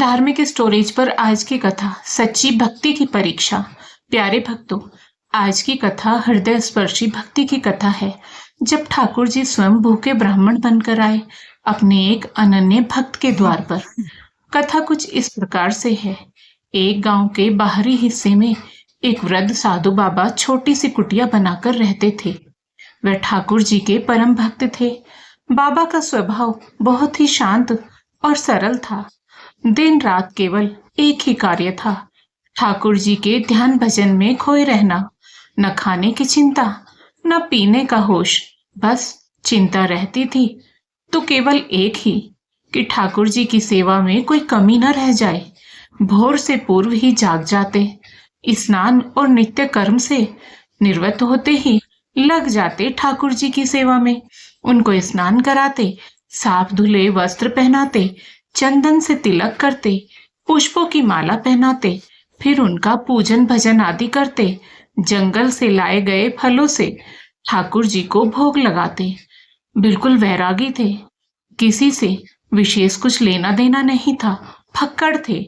धार्मिक स्टोरेज पर आज की कथा सच्ची भक्ति की परीक्षा। प्यारे भक्तों, आज की कथा हृदय स्पर्शी भक्ति की कथा है। जब ठाकुर जी स्वयं भूखे ब्राह्मण बनकर आए अपने एक अनन्य भक्त के द्वार पर। कथा कुछ इस प्रकार से है। एक गांव के बाहरी हिस्से में एक वृद्ध साधु बाबा छोटी सी कुटिया बनाकर रहते थे। वह ठाकुर जी के परम भक्त थे। बाबा का स्वभाव बहुत ही शांत और सरल था। दिन रात केवल एक ही कार्य था, ठाकुर जी के ध्यान भजन में खोए रहना। न खाने की चिंता, न पीने का होश, बस चिंता रहती थी तो केवल एक ही कि ठाकुर जी की सेवा में कोई कमी न रह जाए। भोर से पूर्व ही जाग जाते, स्नान और नित्य कर्म से निवृत्त होते ही लग जाते ठाकुर जी की सेवा में। उनको स्नान कराते, साफ धुले वस्त्र पहनाते, चंदन से तिलक करते, पुष्पों की माला पहनाते, फिर उनका पूजन भजन आदि करते। जंगल से लाए गए फलों से ठाकुर जी को भोग लगाते। बिल्कुल वैरागी थे, किसी से विशेष कुछ लेना देना नहीं था। फक्कड़ थे,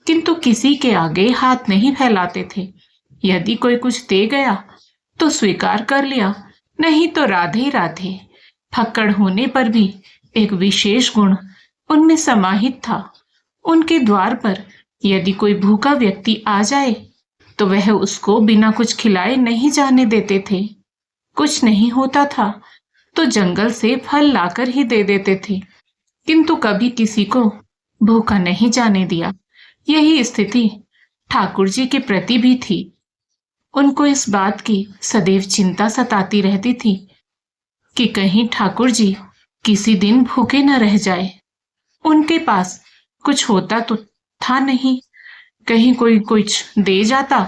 किंतु किसी के आगे हाथ नहीं फैलाते थे। यदि कोई कुछ दे गया तो स्वीकार कर लिया, नहीं तो राधे राधे। फक्कड़ होने पर भी एक विशेष गुण उनमें समाहित था। उनके द्वार पर यदि कोई भूखा व्यक्ति आ जाए तो वह उसको बिना कुछ खिलाए नहीं जाने देते थे। कुछ नहीं होता था तो जंगल से फल लाकर ही दे देते थे, किंतु कभी किसी को भूखा नहीं जाने दिया। यही स्थिति ठाकुर जी के प्रति भी थी। उनको इस बात की सदैव चिंता सताती रहती थी कि कहीं ठाकुर जी किसी दिन भूखे न रह जाए। उनके पास कुछ होता तो था नहीं, कहीं कोई कुछ दे जाता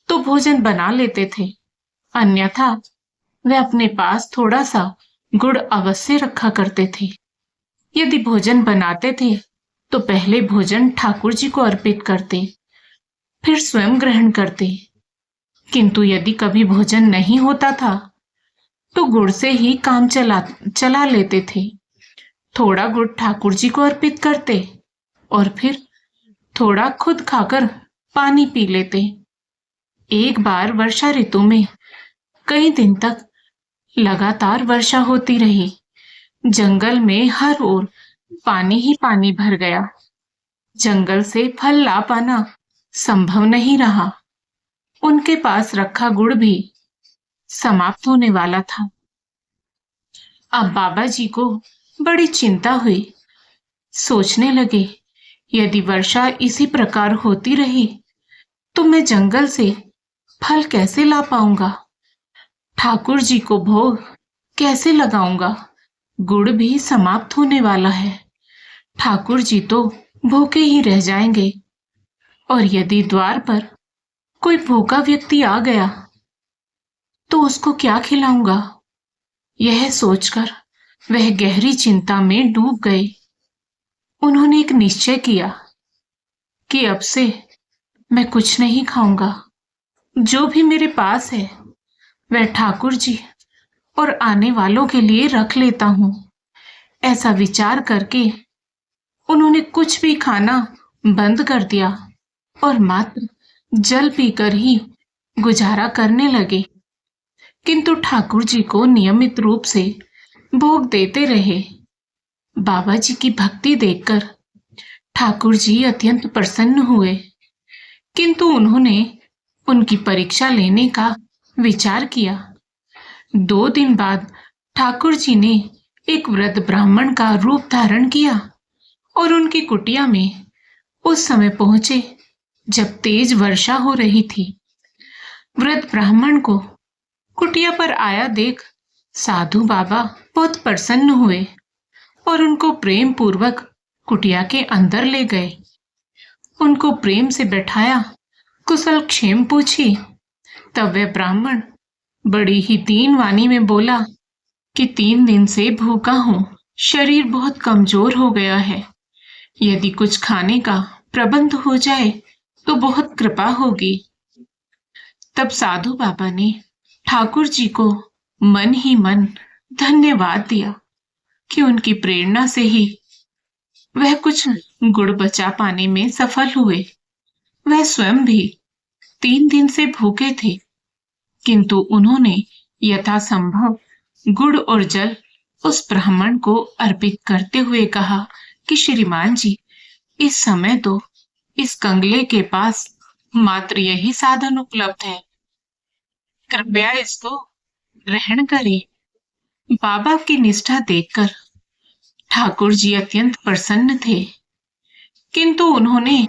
तो भोजन बना लेते थे, अन्यथा वे अपने पास थोड़ा सा गुड़ अवश्य रखा करते थे। यदि भोजन बनाते थे तो पहले भोजन ठाकुर जी को अर्पित करते, फिर स्वयं ग्रहण करते। किंतु यदि कभी भोजन नहीं होता था तो गुड़ से ही काम चला लेते थे। थोड़ा गुड़ ठाकुर जी को अर्पित करते और फिर थोड़ा खुद खाकर पानी पी लेते। एक बार वर्षा ऋतु में कई दिन तक लगातार वर्षा होती रही। जंगल में हर ओर पानी ही पानी भर गया। जंगल से फल ला पाना संभव नहीं रहा। उनके पास रखा गुड़ भी समाप्त होने वाला था। अब बाबा जी को बड़ी चिंता हुई। सोचने लगे, यदि वर्षा इसी प्रकार होती रही तो मैं जंगल से फल कैसे ला पाऊंगा, ठाकुर जी को भोग कैसे लगाऊंगा। गुड़ भी समाप्त होने वाला है, ठाकुर जी तो भूखे ही रह जाएंगे। और यदि द्वार पर कोई भूखा व्यक्ति आ गया तो उसको क्या खिलाऊंगा। यह सोचकर वह गहरी चिंता में डूब गए। उन्होंने एक निश्चय किया कि अब से मैं कुछ नहीं खाऊंगा, जो भी मेरे पास है वह ठाकुर जी और आने वालों के लिए रख लेता हूं। ऐसा विचार करके उन्होंने कुछ भी खाना बंद कर दिया और मात्र जल पीकर ही गुजारा करने लगे। किंतु ठाकुर जी को नियमित रूप से भोग देते रहे। बाबा जी की भक्ति देखकर ठाकुर जी अत्यंत प्रसन्न हुए, किंतु उन्होंने उनकी परीक्षा लेने का विचार किया। 2 दिन बाद ठाकुर जी ने एक वृद्ध ब्राह्मण का रूप धारण किया और उनकी कुटिया में उस समय पहुंचे जब तेज वर्षा हो रही थी। वृद्ध ब्राह्मण को कुटिया पर आया देख साधु बाबा बहुत प्रसन्न हुए और उनको प्रेम पूर्वक कुटिया के अंदर ले गए। उनको प्रेम से बैठाया, कुशल क्षेम पूछी। तब वह ब्राह्मण बड़ी ही दीन वाणी में बोला कि 3 दिन से भूखा हूं, शरीर बहुत कमजोर हो गया है। यदि कुछ खाने का प्रबंध हो जाए तो बहुत कृपा होगी। तब साधु बाबा ने ठाकुर जी को मन ही मन धन्यवाद दिया कि उनकी प्रेरणा से ही वह कुछ गुड़ बचा पाने में सफल हुए। वह स्वयं भी 3 दिन से भूखे थे, किंतु उन्होंने यथासंभव गुड़ और जल उस ब्राह्मण को अर्पित करते हुए कहा कि श्रीमान जी, इस समय तो इस कंगले के पास मात्र यही साधन उपलब्ध है, कृपया इसको ग्रहण करें। बाबा की निष्ठा देखकर ठाकुर जी अत्यंत प्रसन्न थे, किंतु उन्होंने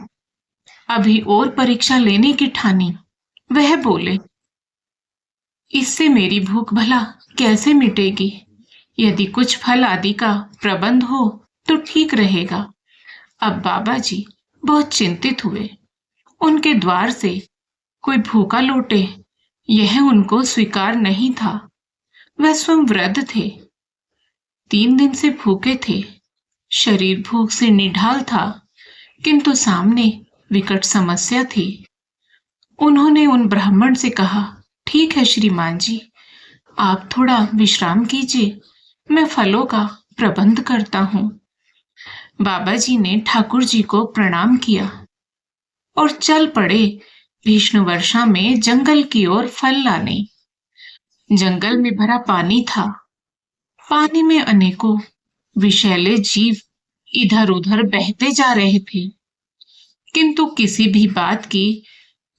अभी और परीक्षा लेने की ठानी। वह बोले, इससे मेरी भूख भला कैसे मिटेगी? यदि कुछ फल आदि का प्रबंध हो तो ठीक रहेगा। अब बाबा जी बहुत चिंतित हुए। उनके द्वार से कोई भूखा लौटे, यह उनको स्वीकार नहीं था। वह स्वयं वृद्ध थे, 3 दिन से भूखे थे, शरीर भूख से निढाल था, किंतु सामने विकट समस्या थी। उन्होंने उन ब्राह्मण से कहा, ठीक है श्रीमान जी, आप थोड़ा विश्राम कीजिए, मैं फलों का प्रबंध करता हूँ। बाबा जी ने ठाकुर जी को प्रणाम किया और चल पड़े भीष्म वर्षा में जंगल की ओर फल लाने। जंगल में भरा पानी था। पानी में अनेकों विषैले जीव इधर उधर बहते जा रहे थे, किंतु किसी भी बात की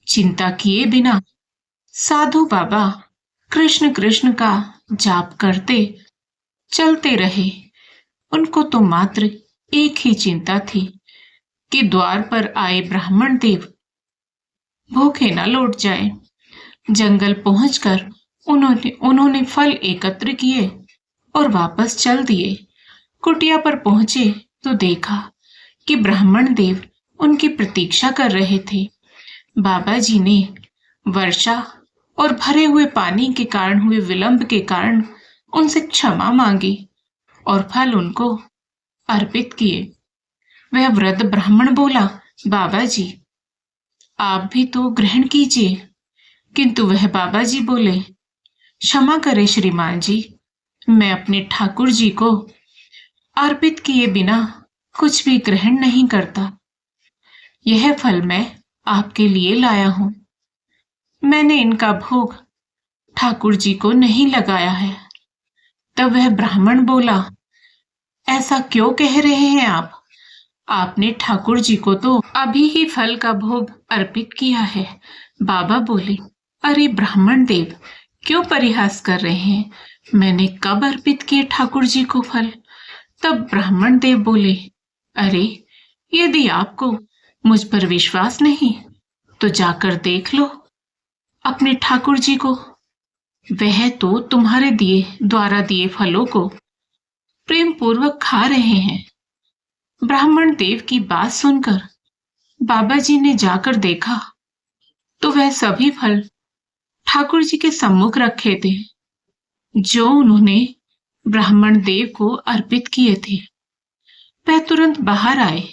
चिंता किए बिना साधु बाबा कृष्ण कृष्ण का जाप करते चलते रहे। उनको तो मात्र एक ही चिंता थी कि द्वार पर आए ब्राह्मण देव भूखे न लौट जाए। जंगल पहुंचकर उन्होंने फल एकत्र किए और वापस चल दिए। कुटिया पर पहुंचे तो देखा कि ब्राह्मण देव उनकी प्रतीक्षा कर रहे थे। बाबा जी ने वर्षा और भरे हुए पानी के कारण हुए विलंब के कारण उनसे क्षमा मांगी और फल उनको अर्पित किए। वह वृद्ध ब्राह्मण बोला, बाबा जी, आप भी तो ग्रहण कीजिए। किंतु वह बाबा जी बोले, क्षमा करें श्रीमान जी, मैं अपने ठाकुर जी को अर्पित किए बिना कुछ भी ग्रहण नहीं करता। यह फल मैं आपके लिए लाया हूं। मैंने इनका भोग ठाकुर जी को नहीं लगाया है। तब वह ब्राह्मण बोला, ऐसा क्यों कह रहे हैं आप? आपने ठाकुर जी को तो अभी ही फल का भोग अर्पित किया है। बाबा बोले, अरे ब्राह्मण देव, क्यों परिहास कर रहे हैं? मैंने कब अर्पित किए ठाकुर जी को फल? तब ब्राह्मण देव बोले, अरे यदि आपको मुझ पर विश्वास नहीं तो जाकर देख लो अपने ठाकुर जी को। वह तो तुम्हारे द्वारा दिए फलों को प्रेम पूर्वक खा रहे हैं। ब्राह्मण देव की बात सुनकर बाबा जी ने जाकर देखा तो वह सभी फल ठाकुर जी के सम्मुख रखे थे जो उन्होंने ब्राह्मण देव को अर्पित किए थे। वह तुरंत बाहर आए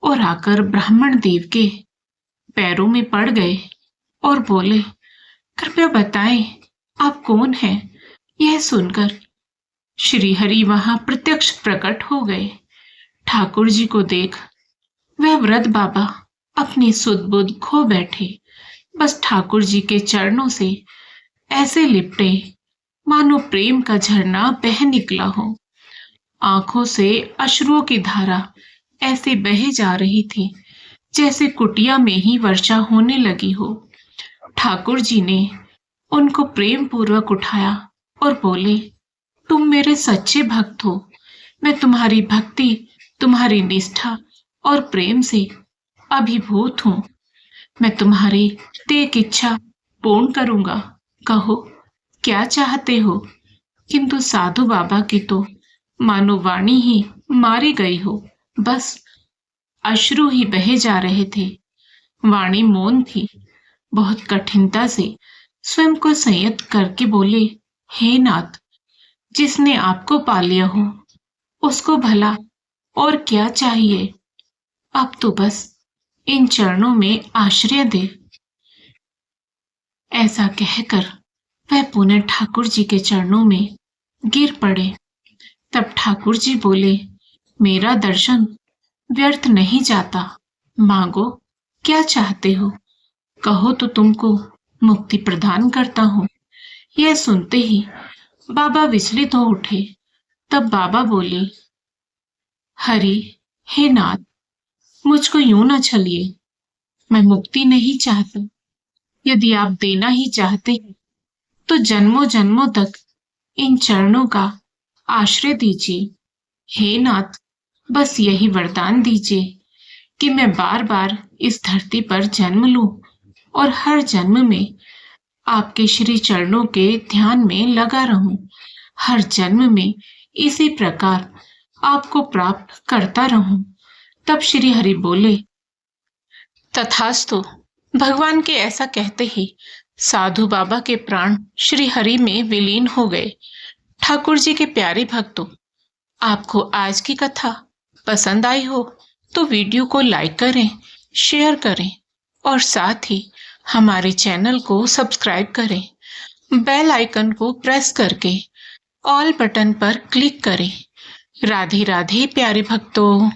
और आकर ब्राह्मण देव के पैरों में पड़ गए और बोले, कृपया बताएं आप कौन हैं? यह सुनकर श्री हरि वहां प्रत्यक्ष प्रकट हो गए। ठाकुर जी को देख वह वृद्ध बाबा अपनी सुध बुध खो बैठे। बस ठाकुर जी के चरणों से ऐसे लिपटे मानो प्रेम का झरना बह निकला हो। आंखों से अश्रुओं की धारा ऐसे बहे जा रही थी जैसे कुटिया में ही वर्षा होने लगी हो। ठाकुर जी ने उनको प्रेम पूर्वक उठाया और बोले, तुम मेरे सच्चे भक्त हो। मैं तुम्हारी भक्ति, तुम्हारी निष्ठा और प्रेम से अभिभूत हूं। मैं तुम्हारी तेक इच्छा पूर्ण करूंगा। कहो क्या चाहते हो? किंतु साधु बाबा की तो मानो वाणी ही मारी गई हो। बस अश्रु ही बहे जा रहे थे। वाणी मौन थी। बहुत कठिनता से स्वयं को संयत करके बोले, हे नाथ, जिसने आपको पा लिया हो उसको भला और क्या चाहिए? अब तो बस इन चरणों में आश्रय दे। ऐसा कहकर वह पुनः ठाकुर जी के चरणों में गिर पड़े। तब ठाकुर जी बोले, मेरा दर्शन व्यर्थ नहीं जाता। मांगो, क्या चाहते हो? कहो तो तुमको मुक्ति प्रदान करता हूँ। यह सुनते ही बाबा विचलित हो उठे। तब बाबा बोले, हरि, हे नाथ, मुझको यूं न छलिए। मैं मुक्ति नहीं चाहता। यदि आप देना ही चाहते हैं तो जन्मों जन्मों तक इन चरणों का आश्रय दीजिए। हे नाथ, बस यही वरदान दीजिए कि मैं बार बार इस धरती पर जन्म लूं और हर जन्म में आपके श्री चरणों के ध्यान में लगा रहूं। हर जन्म में इसी प्रकार आपको प्राप्त करता रहूं। तब श्री हरि बोले, तथास्तु। भगवान के ऐसा कहते ही साधु बाबा के प्राण श्री हरि में विलीन हो गए। ठाकुर जी के प्यारे भक्तों, आपको आज की कथा पसंद आई हो तो वीडियो को लाइक करें, शेयर करें और साथ ही हमारे चैनल को सब्सक्राइब करें। बेल आइकन को प्रेस करके ऑल बटन पर क्लिक करें। राधे राधे प्यारे भक्तों।